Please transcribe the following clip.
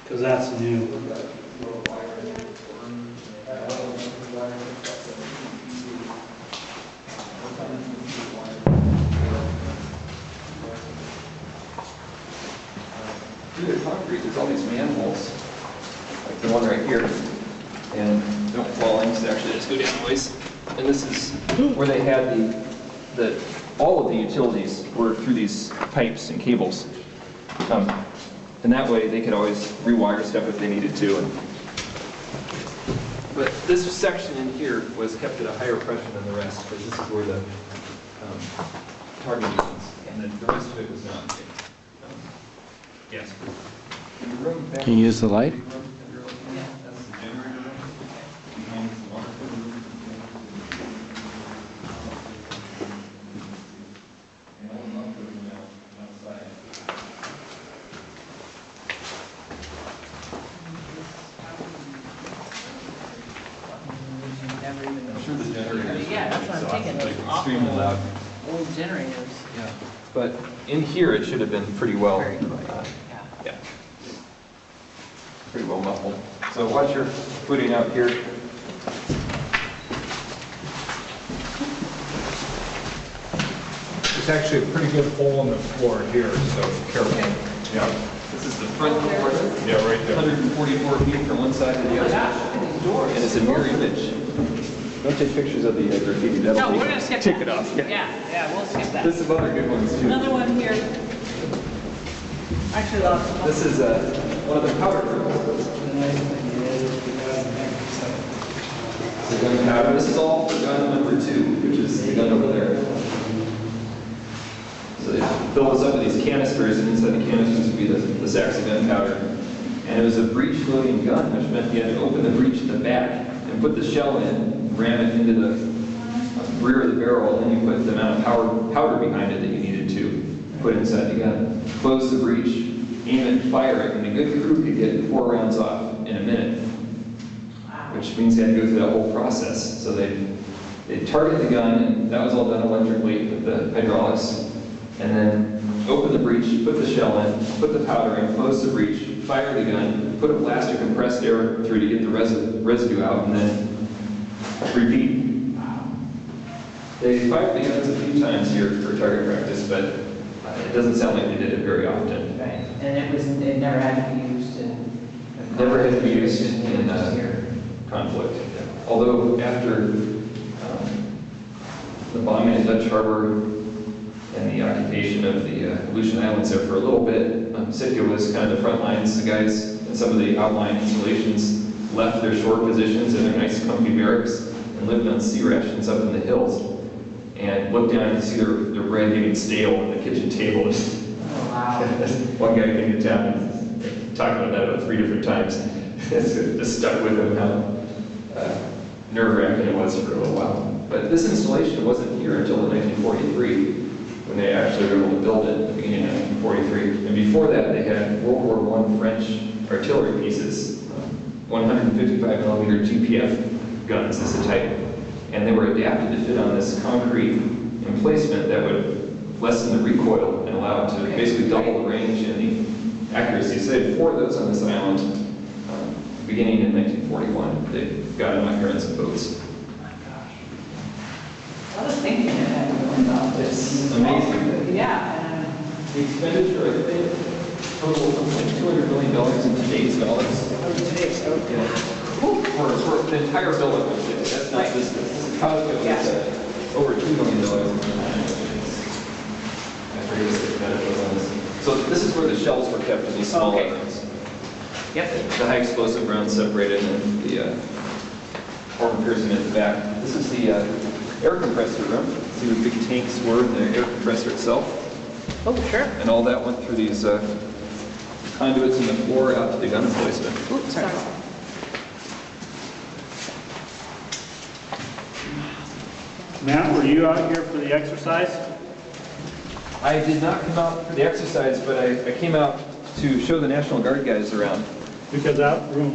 Because that's new. Through the concrete, there's all these manholes, like the one right here, and don't fall in, because actually just go down a ways. And this is where they had all of the utilities were through these pipes and cables. And that way they could always rewire stuff if they needed to. But this section in here was kept at a higher pressure than the rest, because this is where the targeting is, and then the rest of it was not. Yes. Can you use the light? That's the generator room. Behind is the water room. And all the lumber is now outside. I'm sure the generators. Yeah, that's what I'm thinking. Like extremely loud. Old generators. Yeah. But in here, it should have been pretty well. Very quiet. Yeah. Pretty well muffled. So watch your footing out here. There's actually a pretty good hole in the floor here, so careful. Yeah. This is the front door. Yeah, right there. 144 feet from one side to the other. And it's a mirror image. Don't take pictures of the graffiti. No, we're going to skip Take that. it off. Yeah, we'll skip that. There's some other good ones too. Another one here. Actually, lots of This is one of the powder drills. The gun powder. This is all for gun number 2, which is the gun over there. So they fill this up with these canisters, and inside the canisters would be the sacks of gunpowder. And it was a breech loading gun, which meant you had to open the breech at the back and put the shell in, ram it into the rear of the barrel, and you put the amount of powder behind it that you needed to put inside the gun. Close the breech, aim it, fire it, and a good crew could get 4 rounds off in a minute, which means they had to go through that whole process. So they'd target the gun, and that was all done electrically with the hydraulics, and then open the breech, put the shell in, put the powder in, close the breech, fire the gun, put a blast of compressed air through to get the residue out, and then repeat. They fired the guns a few times here for target practice, but it doesn't sound like they did it very often. Right, and it never had to be used in... Never had to be used in conflict. Although after the bombing at Dutch Harbor and the occupation of the Aleutian Islands there for a little bit, Sitka was kind of the front lines. The guys in some of the outlying installations left their shore positions in their nice comfy barracks and lived on sea rations up in the hills, and looked down and see their bread getting stale on the kitchen table. Oh, wow. One guy came to town and talked about that about 3 different times. It just stuck with him how nerve-wracking it was for a little while. But this installation wasn't here until 1943, when they actually were able to build it at the beginning of 1943. And before that, they had World War I French artillery pieces, 155 millimeter GPF guns is the type. And they were adapted to fit on this concrete emplacement that would lessen the recoil and allow it to basically double the range and the accuracy. So they had 4 of those on this island beginning in 1941. They got in my parents' boats. Oh my gosh. I was thinking it had to go about this. It's amazing. Yeah. The expenditure, I think, total something like $200 million in today's dollars. Today's okay. For the entire building. That's not this. Causeway was over $2 million. I forget what the medical was. So this is where the shells were kept in these smaller things. Yep. The high explosive rounds separated and the horn piercing at the back. This is the air compressor room. See where the big tanks were in the air compressor itself. Oh, sure. And all that went through these conduits in the floor out to the gun emplacement. Oops, sorry. Matt, were you out here for the exercise? I did not come out for the exercise, but I came out to show the National Guard guys around. Because that room